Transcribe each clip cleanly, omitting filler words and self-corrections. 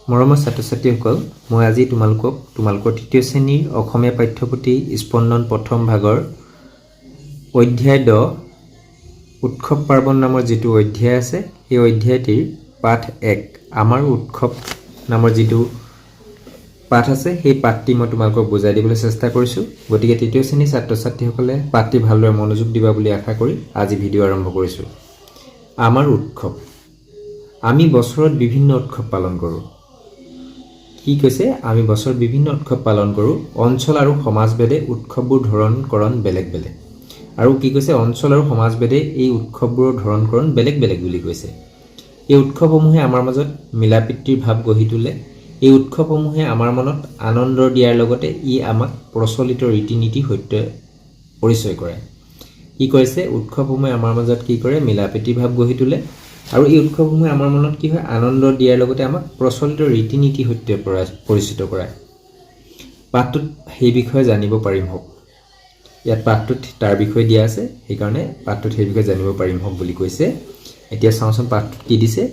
মৰমৰ ছাত্ৰ-ছাত্ৰীসকল, মই আজি তোমালোকৰ তৃতীয় শ্ৰেণীৰ অসমীয়া পাঠ্যপুথি স্পন্দন প্ৰথম ভাগৰ অধ্যায় 10 উৎসৱ পাৰ্বণ নামৰ যিটো অধ্যায় আছে, এই অধ্যায়টিৰ পাঠ 1 আমাৰ উৎসৱ নামৰ যিটো পাঠ আছে, সেই পাঠটি মই তোমালোকক বুজাই দিবলৈ চেষ্টা কৰিছোঁ। গতিকে তৃতীয় শ্ৰেণীৰ ছাত্ৰ-ছাত্ৰীসকলে পাঠটি ভালদৰে মনোযোগ দিবা বুলি আশা কৰি আজি ভিডিঅ' আৰম্ভ কৰিছোঁ। আমাৰ উৎসৱ। আমি বছৰত বিভিন্ন উৎসৱ পালন কৰোঁ। কি কৈছে? আমি বছৰত বিভিন্ন উৎসৱ পালন কৰোঁ। অঞ্চল আৰু সমাজভেদে উৎসৱবোৰ ধৰণ-কৰণ বেলেগ বেলেগ। আৰু কি কৈছে? অঞ্চল আৰু সমাজভেদে এই উৎসৱবোৰৰ ধৰণ-কৰণ বেলেগ বেলেগ বুলি কৈছে। এই উৎসৱসমূহে আমাৰ মাজত মিলাপ্ৰীতিৰ ভাৱ গঢ়ি তোলে। এই উৎসৱসমূহে আমাৰ মনত আনন্দ দিয়াৰ লগতে ই আমাক প্ৰচলিত ৰীতি-নীতিৰ সৈতে পৰিচয় কৰে। কি কৈছে? উৎসৱসমূহে আমাৰ মাজত কি কৰে? মিলাপ্ৰীতিৰ ভাৱ গঢ়ি তোলে। আৰু এই উৎসৱসমূহে আমাৰ মনত কি হয়? আনন্দ দিয়াৰ লগতে আমাক প্ৰচলিত ৰীতি-নীতিৰ সৈতে পৰিচিত কৰায়। পাঠটোত সেই বিষয়ে জানিব পাৰিম হওক। ইয়াত পাঠটোত তাৰ বিষয়ে দিয়া আছে, সেইকাৰণে পাঠটোত সেই বিষয়ে জানিব পাৰিম হওক বুলি কৈছে। এতিয়া চাওঁচোন পাঠটোত কি দিছে।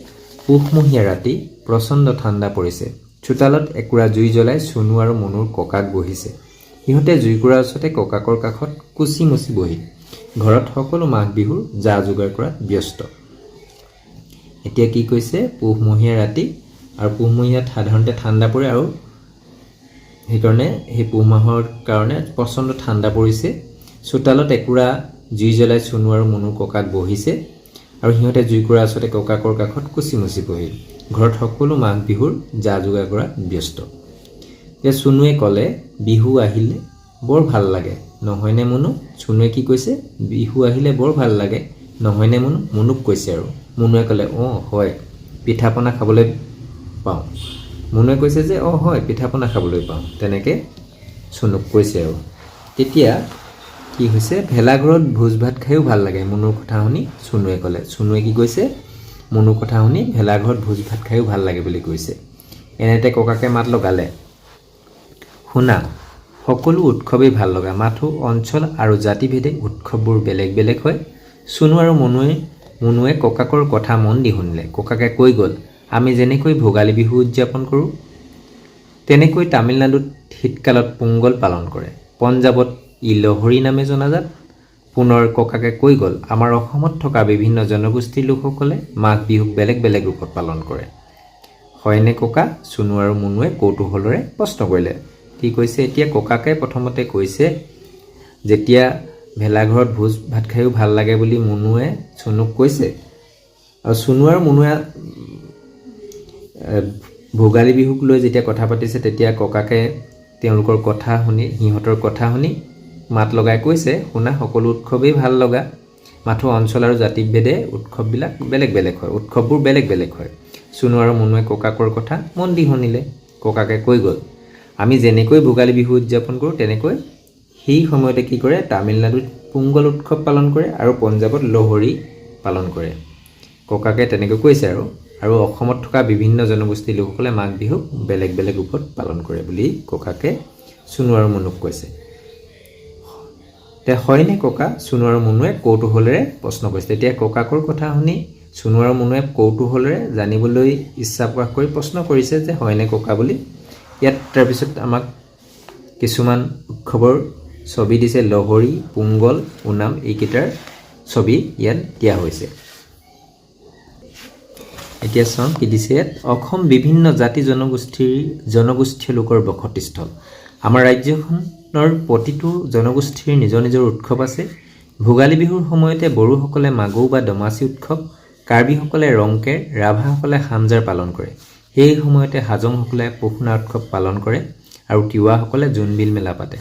পুহমহীয়া ৰাতি, প্ৰচণ্ড ঠাণ্ডা পৰিছে। চোতালত একুৰা জুই জ্বলাই চুনু আৰু মুনুৰ ককাক বহিছে। সিহঁতে জুইকুৰাৰ ওচৰতে ককাকৰ কাষত কুচি মুচি বহি ঘৰত সকলো মাঘ বিহুৰ যা যোগাৰ কৰাত ব্যস্ত। এতিয়া কি কৈছে? পুহমহীয়া ৰাতি, আৰু পুহমহীয়াত সাধাৰণতে ঠাণ্ডা পৰে, আৰু সেইকাৰণে সেই পুহ মাহৰ কাৰণে প্ৰচণ্ড ঠাণ্ডা পৰিছে। চোতালত একুৰা জুই জ্বলাই চুনু আৰু মুনুৰ ককাক বহিছে, আৰু সিহঁতে জুইকুৰাৰ ওচৰতে ককাকৰ কাষত কুচি মুচি বহি ঘৰত সকলো মাঘ বিহুৰ যা যোগাৰ কৰাত ব্যস্ত। এতিয়া চুনুৱে ক'লে, বিহু আহিলে বৰ ভাল লাগে নহয়নে মুনু? চুনুৱে কি কৈছে? বিহু আহিলে বৰ ভাল লাগে নহয়নে মুনু? মুনুক কৈছে। আৰু মুনুৱে ক'লে, অঁ হয়, পিঠা পনা খাবলৈ পাওঁ। মুনুৱে কৈছে যে অঁ হয়, পিঠা পনা খাবলৈ পাওঁ। তেনেকৈ চুনুক কৈছে। আৰু তেতিয়া কি হৈছে? ভেলাঘৰত ভোজ ভাত খায়ো ভাল লাগে মুনুৰ কথা শুনি চুনুৱে ক'লে। চুনুৱে কি কৈছে? মুনুৰ কথা শুনি ভেলাঘৰত ভোজ ভাত খায়ো ভাল লাগে বুলি কৈছে। এনেতে ককাকে মাত লগালে, শুনা, সকলো উৎসৱেই ভাল লগা, মাথো অঞ্চল আৰু জাতিভেদে উৎসৱবোৰ বেলেগ বেলেগ হয়। চুনু আৰু মুনুৱে ককাকৰ কথা মন দি শুনিলে। ককাকে কৈ গ'ল, আমি যেনেকৈ ভোগালী বিহু উদযাপন কৰোঁ, তেনেকৈ তামিলনাডুত শীতকালত পোংগল পালন কৰে। পঞ্জাৱত ই লহৰী নামে জনাজাত। পুনৰ ককাকে কৈ গ'ল, আমাৰ অসমত থকা বিভিন্ন জনগোষ্ঠীৰ লোকসকলে মাঘ বিহুক বেলেগ বেলেগ ৰূপত পালন কৰে। হয়নে ককা? চুনু আৰু মুনুৱে কৌতূহলেৰে প্ৰশ্ন কৰিলে। কি কৈছে? এতিয়া ককাকে প্ৰথমতে কৈছে, যেতিয়া ভেলাঘৰত ভোজ ভাত খায়ো ভাল লাগে বুলি মুনুৱে চুনুক কৈছে, আৰু চুনু আৰু মুনুৱে ভোগালী বিহুক লৈ যেতিয়া কথা পাতিছে, তেতিয়া ককাকে তেওঁলোকৰ কথা শুনি, সিহঁতৰ কথা শুনি মাত লগাই কৈছে, শুনা, সকলো উৎসৱেই ভাল লগা, মাথো অঞ্চল আৰু জাতিভেদে উৎসৱবিলাক বেলেগ বেলেগ হয়, উৎসৱবোৰ বেলেগ বেলেগ হয়। চুনু আৰু মুনুৱে ককাকৰ কথা মন দি শুনিলে। ককাকে কৈ গ'ল, আমি যেনেকৈ ভোগালী বিহু উদযাপন কৰোঁ, তেনেকৈ সেই সময়তে কি কৰে? তামিলনাডুত পোংগল উৎসৱ পালন কৰে আৰু পঞ্জাৱত লহৰী পালন কৰে। ককাকে তেনেকৈ কৈছে। আৰু অসমত থকা বিভিন্ন জনগোষ্ঠীৰ লোকসকলে মাঘ বিহুক বেলেগ বেলেগ ৰূপত পালন কৰে বুলি ককাকে চুনু আৰু মুনুক কৈছে। হয়নে ককা? চুনু আৰু মুনুৱে কৌতূহলেৰে প্ৰশ্ন কৰিছে। তেতিয়া ককাকৰ কথা শুনি চুনু আৰু মুনুৱে কৌতূহলেৰে জানিবলৈ ইচ্ছা প্ৰকাশ কৰি প্ৰশ্ন কৰিছে যে হয়নে ককা বুলি। ইয়াত তাৰপিছত আমাক কিছুমান উৎসৱৰ ছবি দিছে। লহৰী, পোংগল, ওনাম, এইকেইটাৰ ছবি ইয়াত দিয়া হৈছে। এতিয়া চাওঁ কি দিছে ইয়াত। অসম বিভিন্ন জাতি জনগোষ্ঠীয় লোকৰ বসতিস্থল। আমাৰ ৰাজ্যখনৰ প্ৰতিটো জনগোষ্ঠীৰ নিজৰ নিজৰ উৎসৱ আছে। ভোগালী বিহুৰ সময়তে বড়োসকলে মাগৌ বা দমাচী উৎসৱ, কাৰ্বিসকলে ৰংকেৰ, ৰাভাসকলে হামজাৰ পালন কৰে। সেই সময়তে হাজংসকলে পুহনা উৎসৱ পালন কৰে, আৰু তিৱাসকলে জোনবিল মেলা পাতে।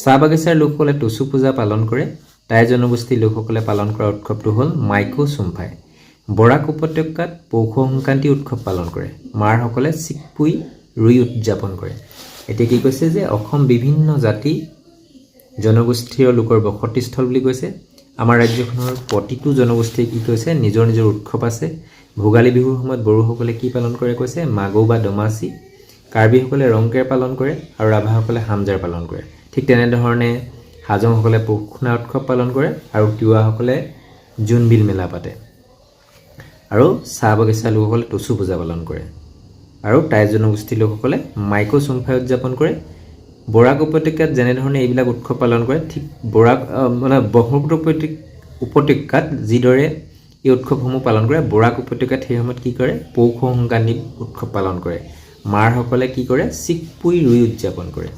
চাহ বাগিচাৰ লোকসকলে টুচু পূজা পালন কৰে। টাই জনগোষ্ঠীৰ লোকসকলে পালন কৰা উৎসৱটো হ'ল মাইকো চুমফাই। বৰাক উপত্যকাত পৌষ সংক্ৰান্তি উৎসৱ পালন কৰে। মাৰসকলে চিকপুই ৰুই উদযাপন কৰে। এতিয়া কি কৈছে? যে অসম বিভিন্ন জাতি জনগোষ্ঠীয় লোকৰ বসতিস্থল বুলি কৈছে। আমাৰ ৰাজ্যখনৰ প্ৰতিটো জনগোষ্ঠীয়ে কি কৈছে? নিজৰ নিজৰ উৎসৱ আছে। ভোগালী বিহুৰ সময়ত বড়োসকলে কি পালন কৰে কৈছে? মাগৌ বা দমাচী। কাৰ্বিসকলে ৰংকেৰ পালন কৰে, আৰু ৰাভাসকলে হামজাৰ পালন কৰে। ঠিক তেনেধৰণে হাজংসকলে পুহনা উৎসৱ পালন কৰে, আৰু তিৱাসকলে জোনবিল মেলা পাতে। আৰু চাহ বাগিচাৰ লোকসকলে টুচু পূজা পালন কৰে। আৰু টাই জনগোষ্ঠীৰ লোকসকলে মাইক'চুমফাই উদযাপন কৰে। বৰাক উপত্যকাত যেনেধৰণে এইবিলাক উৎসৱ পালন কৰে, ঠিক ব্ৰহ্মপুত্ৰ উপত্যকাত যিদৰে এই উৎসৱসমূহ পালন কৰে, বৰাক উপত্যকাত সেই সময়ত কি কৰে, পৌষ সংক্ৰান্তি উৎসৱ পালন কৰে। মাৰসকলে কি কৰে, চিকপুই ৰুই উদযাপন কৰে।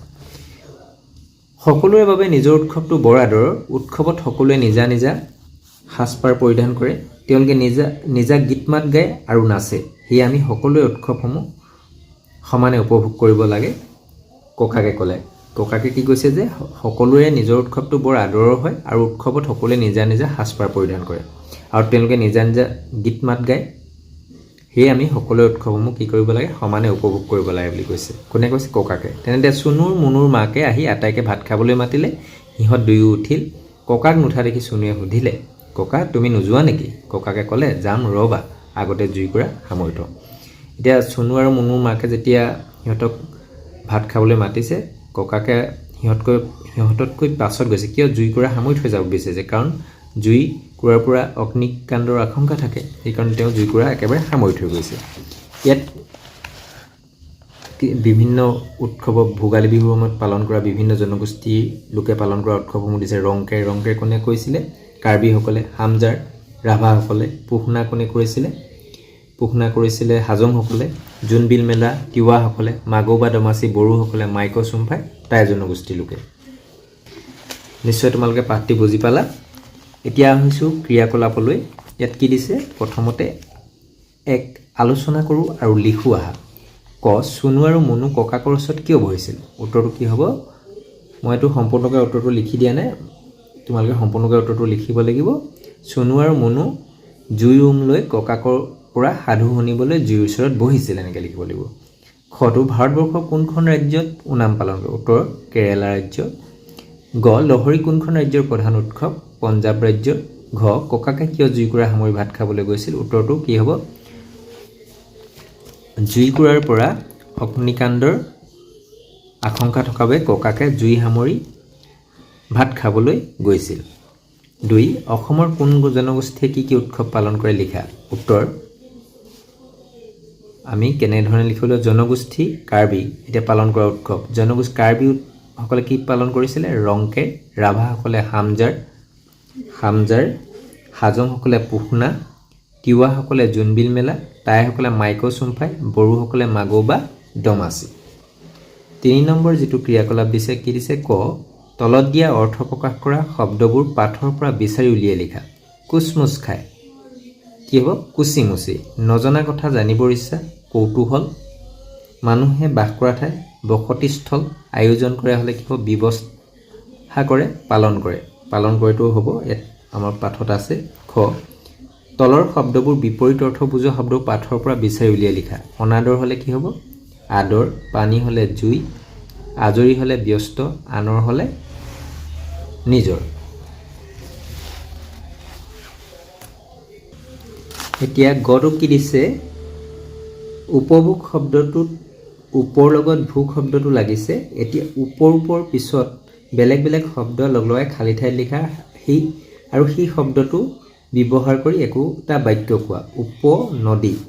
সকলোৰে বাবে নিজৰ উৎসৱটো বৰ আদৰৰ। উৎসৱত সকলোৱে নিজা নিজা সাজপাৰ পৰিধান কৰে। তেওঁলোকে নিজা গীত মাত গায় আৰু নাচে। সেয়ে আমি সকলোৱে উৎসৱসমূহ সমানে উপভোগ কৰিব লাগে, ককাকে ক'লে। ককাকে কি কৈছে যে সকলোৰে নিজৰ উৎসৱটো বৰ আদৰৰ হয় আৰু উৎসৱত সকলোৱে নিজা নিজা সাজপাৰ পৰিধান কৰে আৰু তেওঁলোকে নিজা নিজা গীত মাত গায়। সেয়ে আমি সকলোৱে উৎসৱসমূহ কি কৰিব লাগে, সমানে উপভোগ কৰিব লাগে বুলি কৈছে। কোনে কৈছে? ককাকে। তেনেতে চুনুৰ মুনুৰ মাকে আহি আটাইকে ভাত খাবলৈ মাতিলে। সিহঁত দুয়ো উঠিল। ককাক নুঠা দেখি চুনুৱে সুধিলে, ককা তুমি নোযোৱা নেকি? ককাকে ক'লে, যাম ৰ'বা, আগতে জুইকুৰা সামৰি থওঁ। এতিয়া চুনু আৰু মুনুৰ মাকে যেতিয়া সিহঁতক ভাত খাবলৈ মাতিছে, ককাকে সিহঁততকৈ পাছত গৈছে। কিয়? জুইকুৰা সামৰি থৈ যাব বিচাৰিছে, কাৰণ জুইকুৰাৰ পৰা অগ্নিকাণ্ডৰ আশংকা থাকে। সেইকাৰণে তেওঁ জুইকুৰা একেবাৰে সামৰি থৈ গৈছে। ইয়াত বিভিন্ন উৎসৱ, ভোগালী বিহুৰ সময়ত পালন কৰা বিভিন্ন জনগোষ্ঠীৰ লোকে পালন কৰা উৎসৱসমূহ দিছে। ৰংকেৰ কোনে কৈছিলে? কাৰ্বিসকলে। হামজাৰ ৰাভাসকলে। পুহনা কোনে কৰিছিলে? হাজংসকলে। জোনবিল মেলা তিৱাসকলে। মাগৌ বা দমাচি বড়োসকলে। মাইক'চুমফাই টাই জনগোষ্ঠীৰ লোকে। নিশ্চয় তোমালোকে পাঠটি বুজি পালা। এতিয়া আহিছোঁ ক্ৰিয়াকলাপলৈ। ইয়াত কি দিছে? প্ৰথমতে এক আলোচনা কৰোঁ আৰু লিখোঁ আহা। ক, চুনু আৰু মুনু ককাকৰ ওচৰত কিয় বহিছিল? উত্তৰটো কি হ'ব? মই এইটো সম্পূৰ্ণকৈ উত্তৰটো লিখি দিয়া নাই, তোমালোকে সম্পূৰ্ণকৈ উত্তৰটো লিখিব লাগিব। চুনু আৰু মুনু জুই লৈ ককাকৰ পৰা সাধু শুনিবলৈ জুইৰ ওচৰত বহিছিল, এনেকৈ লিখিব লাগিব। খটো ভাৰতবৰ্ষৰ কোনখন ৰাজ্যত ওনাম পালন কৰে? উত্তৰ কেৰেলা ৰাজ্য। গ, লহৰী কোনখন ৰাজ্যৰ প্ৰধান উৎসৱ? পঞ্জাৱ ৰাজ্যৰ। ঘ, ককাকে কিয় জুইকুৰা সামৰি ভাত খাবলৈ গৈছিল? উত্তৰটো কি হ'ব? জুইকুৰাৰ পৰা অগ্নিকাণ্ডৰ আশংকা থকা বাবে ককাকে জুই সামৰি ভাত খাবলৈ গৈছিল। 2, অসমৰ কোন জনগোষ্ঠীয়ে কি কি উৎসৱ পালন কৰে লিখা। উত্তৰ আমি কেনেধৰণে লিখিবলৈ? জনগোষ্ঠী কাৰ্বি এতিয়া পালন কৰা উৎসৱ। জনগোষ্ঠী কাৰ্বিসকলে কি পালন কৰিছিলে? ৰংকে। ৰাভাসকলে হামজাৰ। হাজংসকলে পুহনা। তিৱাসকলে জোনবিল মেলা। টাইসকলে মাইক'চুমফাই। বড়োসকলে মাগৌ বা দমাচি। 3 নম্বৰ যিটো ক্ৰিয়াকলাপ দিছে, কি দিছে? ক, তলত দিয়া অৰ্থ প্ৰকাশ কৰা শব্দবোৰ পাঠৰ পৰা বিচাৰি উলিয়াই লিখা। কুচমুচ খায়, কি হ'ব? কুচিমুচি। নজনা কথা জানিবৰ ইচ্ছা, কৌতূহল। মানুহে বাস কৰা ঠাই, বসতিস্থল। আয়োজন কৰা হ'লে কি হ'ব? ব্যৱস্থা কৰে, পালন কৰে। পালন কৰেটো হ'ব ইয়াত আমাৰ পাঠত আছে। খ, তলৰ শব্দবোৰ বিপৰীত অৰ্থ বুজোৱা শব্দবোৰ পাঠৰ পৰা বিচাৰি উলিয়াই লিখা। অনাদৰ হ'লে কি হ'ব? আদৰ। পানী হ'লে জুই। আজৰি হ'লে ব্যস্ত। আনৰ হ'লে নিজৰ। এতিয়া গটো কি দিছে? উপভোগ শব্দটোত ওপৰ লগত ভোগ শব্দটো লাগিছে। এতিয়া ওপৰ পিছত বেলেগ বেলেগ শব্দ লগাই খালী ঠাইত লিখা আৰু সেই শব্দটো ব্যৱহাৰ কৰি একোটা বাক্য কোৱা।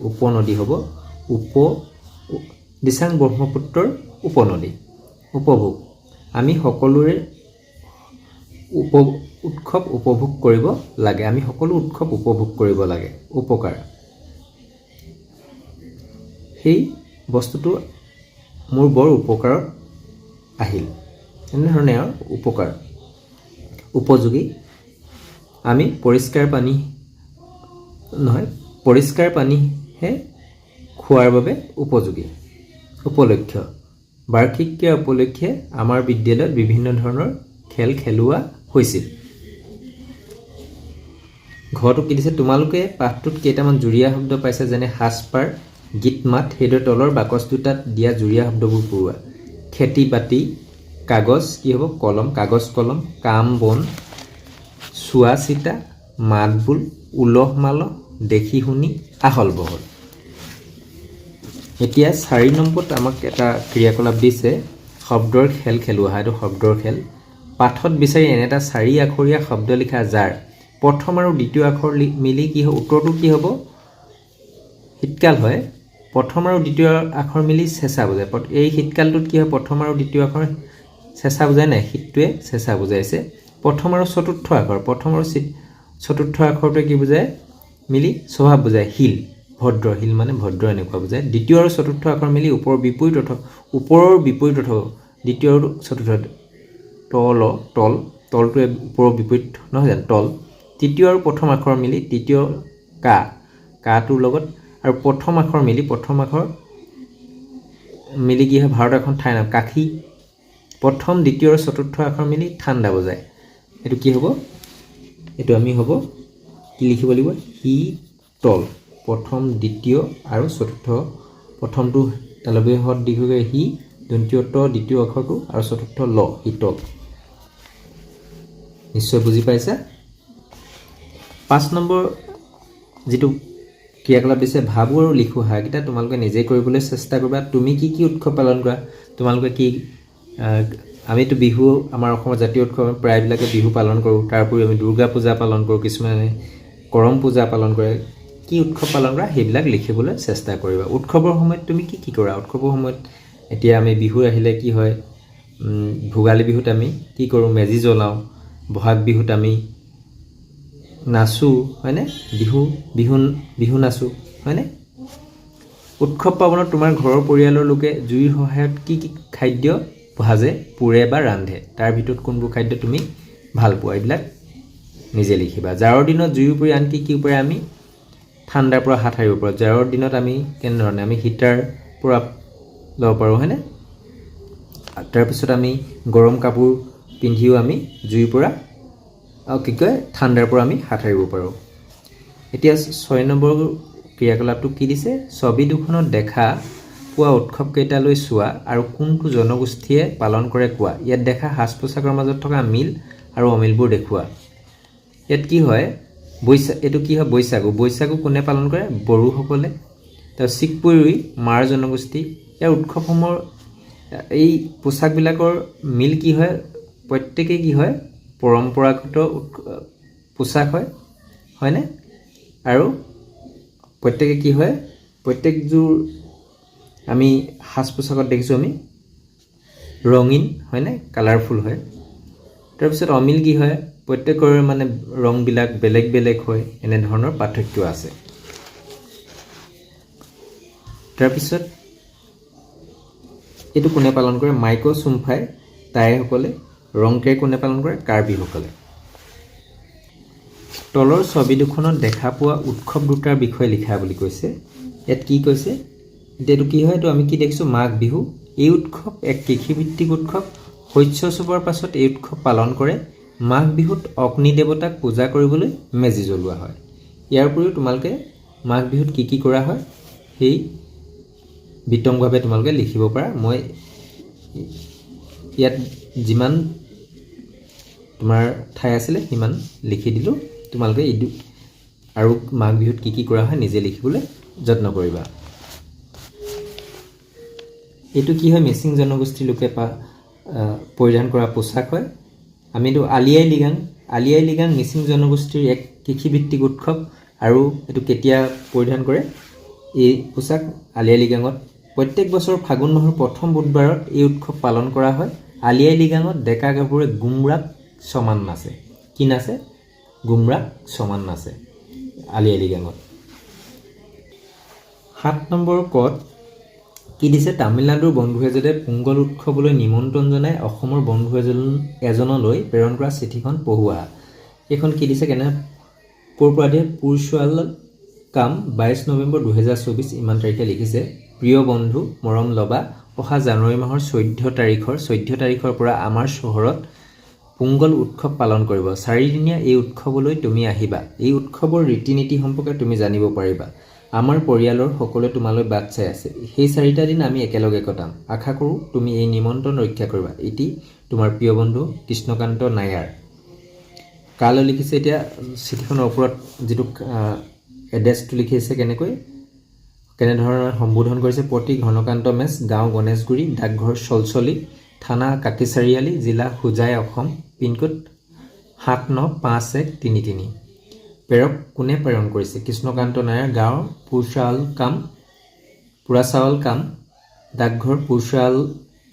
উপনদী হ'ব। দিচাং ব্ৰহ্মপুত্ৰৰ উপনদী। উপভোগ, আমি সকলোৰে উৎসৱ উপভোগ কৰিব লাগে। আমি সকলো উৎসৱ উপভোগ কৰিব লাগে। উপকাৰ, সেই বস্তুটো মোৰ বৰ উপকাৰত আহিল, এনেধৰণে আৰু উপকাৰ। উপযোগী, আমি পৰিষ্কাৰ পানীহে খোৱাৰ বাবে উপযোগী। উপলক্ষ্য, বাৰ্ষিক ক্ৰীড়া উপলক্ষে আমাৰ বিদ্যালয়ত বিভিন্ন ধৰণৰ খেল খেলোৱা হৈছিল। ঘৰটো কি দিছে? তোমালোকে পাঠটোত কেইটামান জুৰীয়া শব্দ পাইছে, যেনে সাজপাৰ, গীত মাত। সেইদৰে তলৰ বাকচ দুটাত দিয়া জুৰীয়া শব্দবোৰ পূৰোৱা। খেতি বাতি, কাগজ কি হ'ব? কলম, কাগজ কলম। কাম বন, চোৱা চিতা, মাত বোল, উলহ মালহ, দেখি শুনি, আহল বহল। এতিয়া 4 নম্বৰত আমাক এটা ক্ৰিয়াকলাপ দিছে, শব্দৰ খেল খেলোৱা। এইটো শব্দৰ খেল। পাঠত বিচাৰি এনে এটা 4 আখৰীয়া শব্দ লিখা যাৰ প্ৰথম আৰু দ্বিতীয় আখৰ মিলি কি হ'ব? উত্তৰটো কি হ'ব? শীতকাল হয়। প্ৰথম আৰু দ্বিতীয় আখৰ মিলি চেঁচা বুজায়। এই শীতকালটোত কি হয়, প্ৰথম আৰু দ্বিতীয় আখৰ চেঁচা বুজায় নাই, শীতটোৱে চেঁচা বুজাইছে। প্ৰথম আৰু চতুৰ্থ আখৰ, প্ৰথম আৰু চতুৰ্থ আখৰটোৱে কি বুজায়, মিলি স্বভাৱ বুজায়, শিল, ভদ্ৰ, শিল মানে ভদ্ৰ এনেকুৱা বুজায়। দ্বিতীয় আৰু চতুৰ্থ আখৰ মিলি ওপৰৰ বিপৰীত অৰ্থ, দ্বিতীয় আৰু চতুৰ্থ তলটোৱে ওপৰৰ বিপৰীত নহয় জানো, তল। তৃতীয় আৰু প্ৰথম আখৰ মিলি তৃতীয় কাটোৰ লগত আৰু প্ৰথম আখৰ মিলি কি হয়, ভাৰত এখন ঠাইৰ নাম, কাশী। প্ৰথম, দ্বিতীয় আৰু চতুৰ্থ আখৰ মিলি ঠাণ্ডা বুজায়। এইটো কি হ'ব, এইটো আমি হ'ব কি লিখিব লাগিব, শীতল। প্ৰথম, দ্বিতীয় আৰু চতুৰ্থ, প্ৰথমটো তালব্য হত দীৰ্ঘ সি, দ্বিতীয় দ্বিতীয় আখৰটো আৰু চতুৰ্থ ল, শীতল। নিশ্চয় বুজি পাইছা। 5 নম্বৰ যিটো ক্ৰিয়াকলাপ দিছে, ভাবো আৰু লিখো হাঁহকেইটা তোমালোকে নিজে কৰিবলৈ চেষ্টা কৰিবা। তুমি কি কি উৎসৱ পালন কৰা, তোমালোকে কি, আমিতো বিহু আমাৰ অসমৰ জাতীয় উৎসৱ, প্ৰায়বিলাকে বিহু পালন কৰোঁ। তাৰ উপৰিও আমি দুৰ্গা পূজা পালন কৰোঁ, কিছুমানে কৰম পূজা পালন কৰে। কি উৎসৱ পালন কৰা সেইবিলাক লিখিবলৈ চেষ্টা কৰিবা। উৎসৱৰ সময়ত তুমি কি কি কৰা, উৎসৱৰ সময়ত এতিয়া আমি বিহু আহিলে কি হয়, ভোগালী বিহুত আমি কি কৰোঁ, মেজি জ্বলাওঁ। বহাগ বিহুত আমি নাচোঁ, হয়নে, বিহু নাচোঁ, হয়নে। উৎসৱ পাৰ্বণত তোমাৰ ঘৰৰ পৰিয়ালৰ লোকে জুইৰ সহায়ত কি কি খাদ্য ভাজে, পোৰে বা ৰান্ধে, তাৰ ভিতৰত কোনবোৰ খাদ্য তুমি ভাল পোৱা, এইবিলাক নিজে লিখিবা। জাৰৰ দিনত জুইৰ উপৰি আন কি উপায় আমি ঠাণ্ডাৰ পৰা হাত সাৰিব পাৰোঁ। জাৰৰ দিনত আমি কেনেধৰণে, আমি হিটাৰ পৰা ল'ব পাৰোঁ, হয়নে। তাৰপিছত আমি গৰম কাপোৰ পিন্ধিও আমি জুইৰ পৰা ঠাণ্ডাৰ পৰা আমি হাত সাৰিব পাৰোঁ। এতিয়া 6 নম্বৰ ক্ৰিয়াকলাপটো কি দিছে, ছবি দুখনত দেখা পোৱা উৎসৱকেইটালৈ চোৱা আৰু কোনটো জনগোষ্ঠীয়ে পালন কৰে কোৱা। ইয়াত দেখা সাজ পোছাকৰ মাজত থকা মিল আৰু অমিলবোৰ দেখুওৱা। ইয়াত কি হয়, এইটো কি হয়, বৈশাগু কোনে পালন কৰে, বড়োসকলে। তাৰ চিকপুৰি মাৰ জনগোষ্ঠী। ইয়াৰ উৎসৱসমূহৰ এই পোচাকবিলাকৰ মিল কি হয়, প্ৰত্যেকেই কি হয়, পৰম্পৰাগত পোচাক হয়, হয়নে। আৰু প্ৰত্যেকে কি হয়, প্ৰত্যেকযোৰ আমি সাজ পোছাকত দেখিছোঁ আমি ৰঙীন, হয়নে, কালাৰফুল হয়। তাৰপিছত অমিল কি হয়, প্ৰত্যেকৰে মানে ৰংবিলাক বেলেগ বেলেগ হয়, এনেধৰণৰ পাৰ্থক্য আছে। তাৰপিছত এইটো কোনে পালন কৰে, মাইকো চুমফাই টাইসকলে। ৰংকেৰ কোনে পালন কৰে, কাৰ্বিসকলে। তলৰ ছবি দুখনত দেখা পোৱা উৎসৱ দুটাৰ বিষয়ে লিখা বুলি কৈছে। ইয়াত কি কৈছে, এইটো কি হয়, এইটো আমি কি দেখিছোঁ, মাঘ বিহু। এই উৎসৱ এক কৃষিভিত্তিক উৎসৱ। শস্য চপোৱাৰ পাছত এই উৎসৱ পালন কৰে। মাঘ বিহুত অগ্নি দেৱতাক পূজা কৰিবলৈ মেজি জ্বলোৱা হয়। ইয়াৰ উপৰিও তোমালোকে মাঘ বিহুত কি কি কৰা হয় সেই বিতংভাৱে তোমালোকে লিখিব পাৰা। মই ইয়াত যিমান তোমাৰ ঠাই আছিলে সিমান লিখি দিলোঁ। তোমালোকে আৰু মাঘ বিহুত কি কি কৰা হয় নিজে লিখিবলৈ যত্ন কৰিবা। এইটো কি হয়, মিচিং জনগোষ্ঠীৰ লোকে পৰিধান কৰা পোচাক হয়। আমিতো আলি আই লৃগাং মিচিং জনগোষ্ঠীৰ এক কৃষিভিত্তিক উৎসৱ। আৰু এইটো কেতিয়া পৰিধান কৰে, এই পোচাক আলি আই লৃগাঙত প্ৰত্যেক বছৰ ফাগুন মাহৰ প্ৰথম বুধবাৰত এই উৎসৱ পালন কৰা হয়। আলি আই লৃগাঙত ডেকা গাভৰুৱে গুমৰাগ সমান নাচে। কি নাচে, গুমৰাগ সমান নাচে আলি আই লৃগাঙত। 7 নম্বৰ কত কি দিছে, তামিলনাডুৰ বন্ধু এজনে পোংগল উৎসৱলৈ নিমন্ত্ৰণ জনাই অসমৰ বন্ধু এজনলৈ প্ৰেৰণ কৰা চিঠিখন পঢ়োৱা। এইখন কি দিছে, ক'ৰ পৰা দিয়ে, পুৰচোৱাল কাম 22 নৱেম্বৰ 2024 ইমান তাৰিখে লিখিছে। প্ৰিয় বন্ধু, মৰম লবা, অহা জানুৱাৰী মাহৰ 14 তাৰিখৰ পৰা আমাৰ চহৰত পোংগল উৎসৱ পালন কৰিব। 4 দিনীয়া এই উৎসৱলৈ তুমি আহিবা। এই উৎসৱৰ ৰীতি নীতি সম্পৰ্কে তুমি জানিব পাৰিবা। আমাৰ পৰিয়ালৰ সকলোৱে তোমালৈ বাট চাই আছে। সেই 4টা দিন আমি একেলগে কটাম। আশা কৰোঁ তুমি এই নিমন্ত্ৰণ ৰক্ষা কৰিবা। এটি তোমাৰ প্ৰিয় বন্ধু কৃষ্ণকান্ত নায়াৰ। কালৈ লিখিছে, এতিয়া চিঠিখনৰ ওপৰত যিটো এড্ৰেছটো লিখিছে, কেনেধৰণৰ সম্বোধন কৰিছে, প্ৰতি ঘনকান্ত মেচ, গাঁও গণেশগুৰি, ডাকঘৰ চলচলি, থানা কাকি চাৰিআলি, জিলা হোজাই, অসম, পিনক'ড 795133। প্ৰেৰক কোনে প্ৰেৰণ কৰিছে, কৃষ্ণকান্ত নায়াৰ, গাঁও পোৰা চাউল কাম, ডাকঘৰ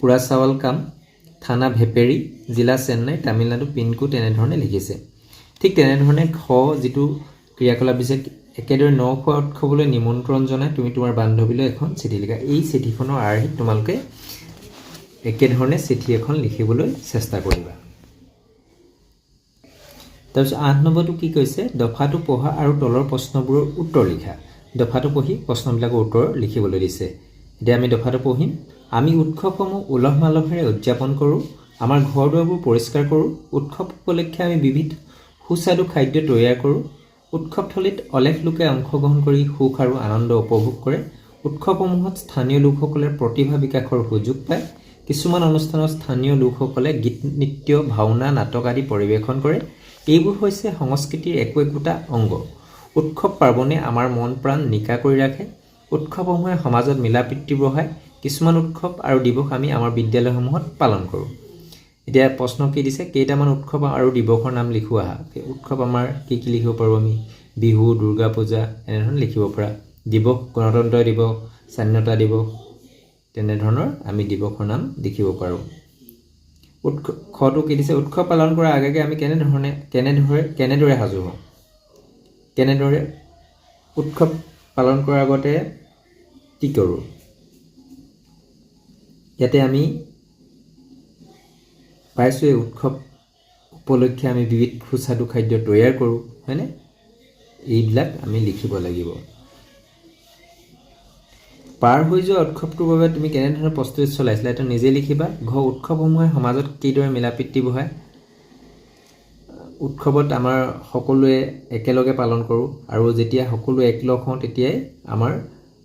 পোৰা চাউল কাম, থানা ভেপেৰী, জিলা চেন্নাই, তামিলনাডু, পিনকোড এনেধৰণে লিখিছে। ঠিক তেনেধৰণে খ যিটো ক্ৰিয়াকলাপ দিছে, একেদৰে ন খোৱা উৎসৱলৈ নিমন্ত্ৰণ জনাই তুমি তোমাৰ বান্ধৱীলৈ এখন চিঠি লিখা। এই চিঠিখনৰ আৰ্হিত তোমালোকে একেধৰণে চিঠি এখন লিখিবলৈ চেষ্টা কৰিবা। তাৰপিছত 8 নম্বৰটো কি কৈছে, দফাটো পঢ়া আৰু তলৰ প্ৰশ্নবোৰৰ উত্তৰ লিখা। দফাটো পঢ়ি প্ৰশ্নবিলাকৰ উত্তৰ লিখিবলৈ দিছে। এতিয়া আমি দফাটো পঢ়িম। আমি উৎসৱসমূহ উলহ মালহেৰে উদযাপন কৰোঁ। আমাৰ ঘৰ দুৱাৰবোৰ পৰিষ্কাৰ কৰোঁ। উৎসৱ উপলক্ষে আমি বিবিধ সুস্বাদু খাদ্য তৈয়াৰ কৰোঁ। উৎসৱথলীত অলেখ লোকে অংশগ্ৰহণ কৰি সুখ আৰু আনন্দ উপভোগ কৰে। উৎসৱসমূহত স্থানীয় লোকসকলে প্ৰতিভা বিকাশৰ সুযোগ পায়। কিছুমান অনুষ্ঠানত স্থানীয় লোকসকলে গীত, নৃত্য, ভাওনা, নাটক আদি পৰিৱেশন কৰে। এইবোৰ হৈছে সংস্কৃতিৰ একোটা অংগ। উৎসৱ পাৰ্বণে আমাৰ মন প্ৰাণ নিকা কৰি ৰাখে। উৎসৱসমূহে সমাজত মিলা প্ৰীতি বঢ়ায়। কিছুমান উৎসৱ আৰু দিৱস আমি আমাৰ বিদ্যালয়সমূহত পালন কৰোঁ। এতিয়া প্ৰশ্ন কি দিছে, কেইটামান উৎসৱ আৰু দিৱসৰ নাম লিখোৱা। উৎসৱ আমাৰ কি কি লিখিব পাৰোঁ আমি, বিহু, দুৰ্গা পূজা এনেধৰণে লিখিব পৰা। দিৱস, গণতন্ত্ৰ দিৱস, স্বাধীনতা দিৱস, তেনেধৰণৰ আমি দিৱসৰ নাম লিখিব পাৰোঁ। খটো কি দিছে, উৎসৱ পালন কৰাৰ আগে আমি কেনেদৰে সাজু হওঁ। কেনেদৰে উৎসৱ পালন কৰাৰ আগতে কি কৰোঁ। ইয়াতে আমি পাইছোঁ এই উৎসৱ উপলক্ষে আমি বিবিধ সুস্বাদু খাদ্য তৈয়াৰ কৰোঁ, হয়নে? এইবিলাক আমি লিখিব লাগিব। পাৰ হৈ যোৱা উৎসৱটোৰ বাবে তুমি কেনেধৰণে প্ৰস্তুতি চলাইছিলা এইটো নিজে লিখিবা। উৎসৱসমূহে সমাজত কিদৰে মিলা প্ৰীতি বঢ়ায়। উৎসৱত আমাৰ সকলোৱে একেলগে পালন কৰোঁ আৰু যেতিয়া সকলোৱে একলগ হওঁ তেতিয়াই আমাৰ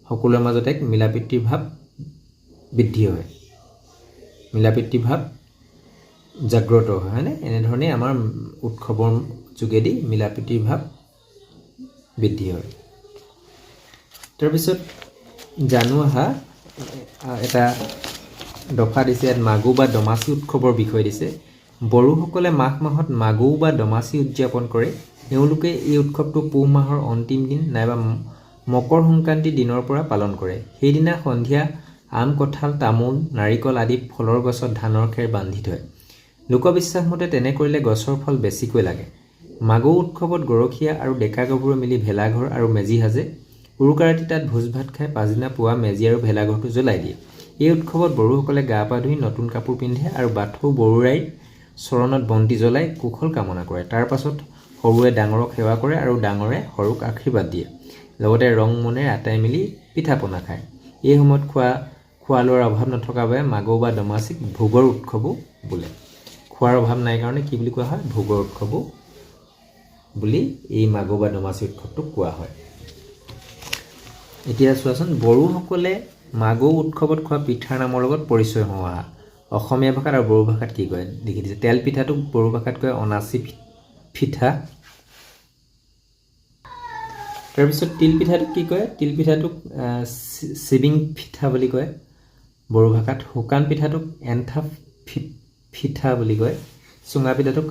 সকলোৰে মাজত এক মিলা প্ৰীতিৰ ভাৱ বৃদ্ধি হয়, মিলা প্ৰীতিৰ ভাৱ জাগ্ৰত হয়, হয়নে? এনেধৰণে আমাৰ উৎসৱৰ যোগেদি মিলা প্ৰীতিৰ ভাৱ বৃদ্ধি হয়। তাৰপিছত জানো আহা এটা দফা দিছে, ইয়াত মাগু বা দমাচি উৎসৱৰ বিষয় দিছে। বড়োসকলে মাঘ মাহত মাগু বা দমাচি উদযাপন কৰে। এওঁলোকে এই উৎসৱটো পুহ মাহৰ অন্তিম দিন নাইবা মকৰ সংক্ৰান্তিৰ দিনৰ পৰা পালন কৰে। সেইদিনা সন্ধিয়া আম, কঁঠাল, তামোল, নাৰিকল আদি ফলৰ গছত ধানৰ খেৰ বান্ধি থয়। লোকবিশ্বাস মতে তেনে কৰিলে গছৰ ফল বেছিকৈ লাগে। মাগৌ উৎসৱত গৰখীয়া আৰু ডেকা গাভৰু মিলি ভেলাঘৰ আৰু মেজি সাজে। উৰুকা ৰাতি তাত ভোজ ভাত খাই পাছদিনা পুৱা মেজি আৰু ভেলাঘৰটো জ্বলাই দিয়ে। এই উৎসৱত বড়োসকলে গা পা ধুই নতুন কাপোৰ পিন্ধে আৰু বাথৌ বড়োৰাইৰ চৰণত বন্তি জ্বলাই কুশল কামনা কৰে। তাৰ পাছত সৰুৱে ডাঙৰক সেৱা কৰে আৰু ডাঙৰে সৰুক আশীৰ্বাদ দিয়ে। লগতে ৰং মনেৰে আটাই মিলি পিঠা পনা খায়। এই সময়ত খোৱা লোৱাৰ অভাৱ নথকাৰ বাবে মাগৌ বা দমাচিক ভোগৰ উৎসৱো বোলে। খোৱাৰ অভাৱ নাই কাৰণে কি বুলি কোৱা হয়, ভোগৰ উৎসৱো বুলি এই মাগৌ বা দমাচি উৎসৱটোক কোৱা হয়। এতিয়া চোৱাচোন, বড়োসকলে মাগৌ উৎসৱত খোৱা পিঠাৰ নামৰ লগত পৰিচয় হওঁ আহা। অসমীয়া ভাষাত আৰু বড়ো ভাষাত কি কয় লিখি দিছে। তেল পিঠাটোক বড়ো ভাষাত কয় অনাচি পিঠা। তাৰপিছত তিল পিঠাটোক কি কয়, তিল পিঠাটোক চিবিং পিঠা বুলি কয় বড়ো ভাষাত। শুকান পিঠাটোক এন্থা পিঠা বুলি কয়। চুঙা পিঠাটোক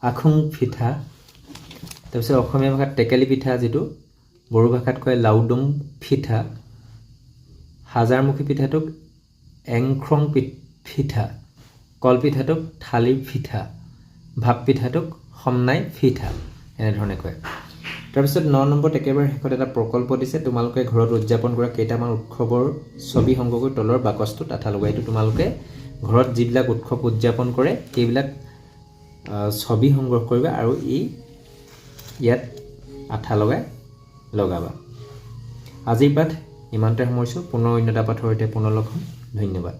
আখুং পিঠা। তাৰপিছত অসমীয়া ভাষাত টেকেলি পিঠা যিটো বড়ো ভাষাত কয় লাউডুম পিঠা। হাজাৰমুখী পিঠাটোক এংখ্ৰং পিঠা। কলপিঠাটোক থালি পিঠা। ভাপ পিঠাটোক সমনাই পিঠা। এনেধৰণে কয়। তাৰপিছত 9 নম্বৰত একেবাৰে শেষত এটা প্ৰকল্প দিছে। তোমালোকে ঘৰত উদযাপন কৰা কেইটামান উৎসৱৰ ছবি সংগ্ৰহ কৰি তলৰ বাকচটোত আঠা লগাই। এইটো তোমালোকে ঘৰত যিবিলাক উৎসৱ উদযাপন কৰে সেইবিলাক ছবি সংগ্ৰহ কৰিবা আৰু ইয়াত আঠা লগাবা। আজিৰ পাঠ ইমানতে সামৰিছোঁ। পুনৰ অন্য এটা পাঠৰ সৈতে পুনৰ লগ হ'ম। ধন্যবাদ।